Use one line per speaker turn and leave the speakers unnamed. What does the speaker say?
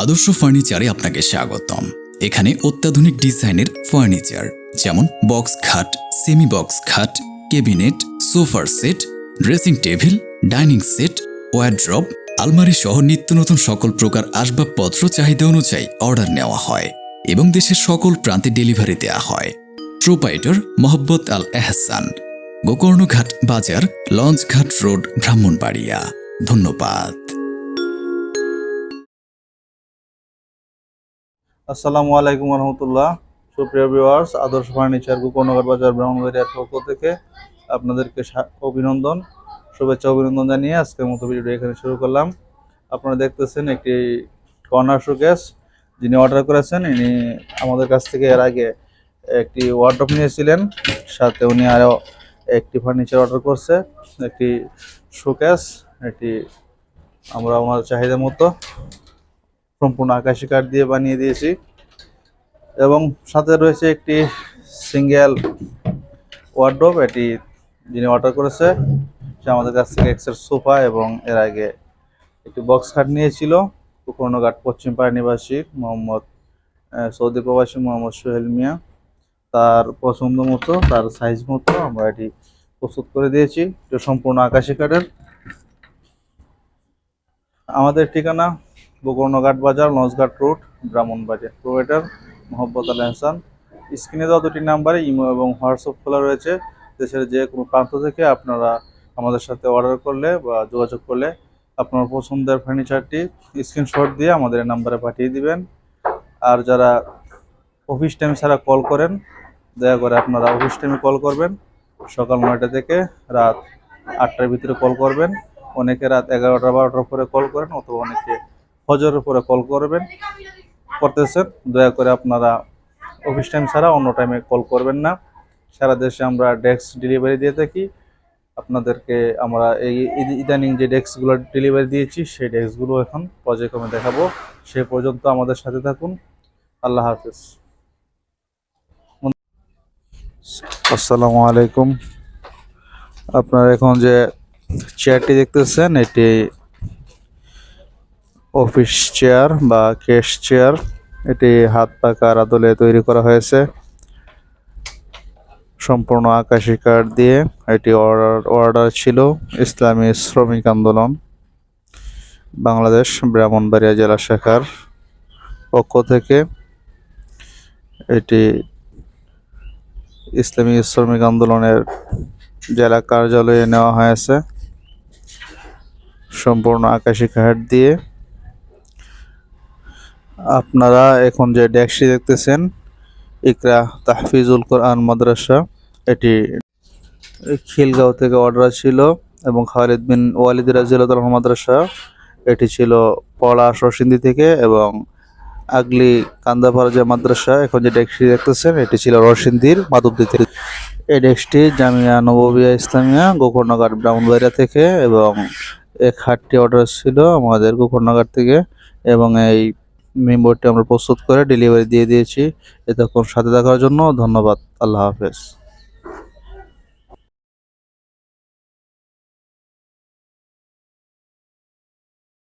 আদর্শ ফার্নিচারে আপনাকে স্বাগতম। এখানে অত্যাধুনিক ডিজাইনের ফার্নিচার যেমন বক্স খাট, সেমি বক্স খাট, ক্যাবিনেট, সোফার set, dressing table, dining set, wardrobe, আলমারি সহ নিত্য নতুন সকল প্রকার আসবাবপত্র চাহিদা অনুযায়ী অর্ডার নেওয়া হয় এবং দেশের সকল প্রান্তে ডেলিভারি দেওয়া হয়। প্রোপাইটর মোহাম্মদ আল এহসান, গোকর্ণঘাট বাজার, লঞ্চঘাট রোড, ব্রাহ্মণবাড়িয়া। ধন্যবাদ।
আসসালামু আলাইকুম রহমতুল্লাহ। সুপ্রিয় ভিউয়ার্স, আদর্শ ফার্নিচার গোকর্ণঘাট বাজার ব্রাহ্মণবাড়িয়ার পক্ষ থেকে আপনাদেরকে অভিনন্দন, শুভেচ্ছা অভিনন্দন জানিয়ে আজকের মতো ভিডিওটি এখানে শুরু করলাম। আপনারা দেখতেছেন একটি কর্নার শোকেস যিনি অর্ডার করেছেন, ইনি আমাদের কাছ থেকে এর আগে একটি ওয়ার্ডরোব নিয়েছিলেন, সাথে উনি আরও একটি ফার্নিচার অর্ডার করছে, একটি শোকেস। এটি আমরা ওনার চাহিদা মতো সম্পূর্ণ আকাশি কাঠ দিয়ে বানিয়ে দিয়েছি এবং সাথে রয়েছে একটি সিঙ্গেল ওয়ার্ডরোব। এটি যিনি অর্ডার করেছে সে আমাদের কাছ থেকে এক্সের সোফা এবং এর আগে একটি বক্স খাট নিয়েছিল। গোকর্ণঘাট পশ্চিম পাড়া নিবাসী সৌদি প্রবাসী মোহাম্মদ সোহেল মিয়া, তার পছন্দ মতো, তার সাইজ মতো আমরা এটি প্রস্তুত করে দিয়েছি। এটা সম্পূর্ণ আকাশি কাঠের। আমাদের ঠিকানা গোকর্ণঘাট বাজার, লঞ্চঘাট রোড, ব্রাহ্মণবাড়িয়া। প্রোভাইডার মোহাম্মদ আল এহসান। স্ক্রিনে দেওয়া দুটি নাম্বারে ইমো এবং হোয়াটসঅ্যাপ খোলা রয়েছে। দেশের যে কোনো প্রান্ত থেকে আপনারা আমাদের সাথে অর্ডার করলে বা যোগাযোগ করলে আপনার পছন্দের ফার্নিচারটি স্ক্রিনশট দিয়ে আমাদের এই নাম্বারে পাঠিয়ে দিবেন। আর যারা অফিস টাইম ছাড়া কল করেন, দয়া করে আপনারা অফিস টাইমে কল করবেন। সকাল 9টা থেকে রাত 8টার ভিতরে কল করবেন। অনেকে রাত 11টা 12টার পরে কল করেন, অথবা অনেকে ফজরের পরে কল করতেছেন। দয়া করে আপনারা অফিস টাইম ছাড়া অন্য টাইমে কল করবেন না। সারা দেশে আমরা ডেস্ক ডেলিভারি দিয়ে থাকি। আপনাদেরকে আমরা এই ইদানিং যে ডেস্কগুলো ডেলিভারি দিয়েছি সেই ডেস্কগুলো এখন পর্যায়ক্রমে দেখাবো। সে পর্যন্ত আমাদের সাথে থাকুন। আল্লাহ হাফেজ। আসসালামু আলাইকুম। আপনারা এখন যে চেয়ারটি দেখতেছেন এটি অফিস চেয়ার বা কেস চেয়ার। এটি হাত পাকার আদলে তৈরি করা হয়েছে সম্পূর্ণ আকাশি কাঠ দিয়ে। এটি অর্ডার ছিল ইসলামী শ্রমিক আন্দোলন বাংলাদেশ ব্রাহ্মণবাড়িয়া জেলা শাখার পক্ষ থেকে। এটি ইসলামী শ্রমিক আন্দোলনের জেলা কার্যালয়ে নেওয়া হয়েছে সম্পূর্ণ আকাশি কাঠ দিয়ে। আপনারা এখন যে ডেস্কটি দেখতেছেন ইকরা তাহফিজুল কোরআন মাদ্রাসা, এটি খিলগাঁও থেকে অর্ডার ছিল, এবং খালিদ বিন ওয়ালিদ রাদিয়াল্লাহু মাদ্রাসা, এটি ছিল পলাশ রসিন্দি থেকে, এবং আগলি কান্দাপাড়া যে মাদ্রাসা এখন যে ডেস্কটি দেখতেছেন এটি ছিল রসিন্দির মাধবদী থেকে। এই ডেস্কটি জামিয়া নববিয়া ইসলামিয়া গোকর্ণঘাট ব্রাহ্মণবাড়িয়া থেকে, এবং এই খাটটি অর্ডার ছিল আমাদের গোকর্ণঘাট থেকে, এবং এই মেমবোর্ডটি আমরা প্রস্তুত করে ডেলিভারি দিয়ে দিয়েছি। এতক্ষণ সাথে থাকার জন্য ধন্যবাদ। আল্লাহ হাফেজ।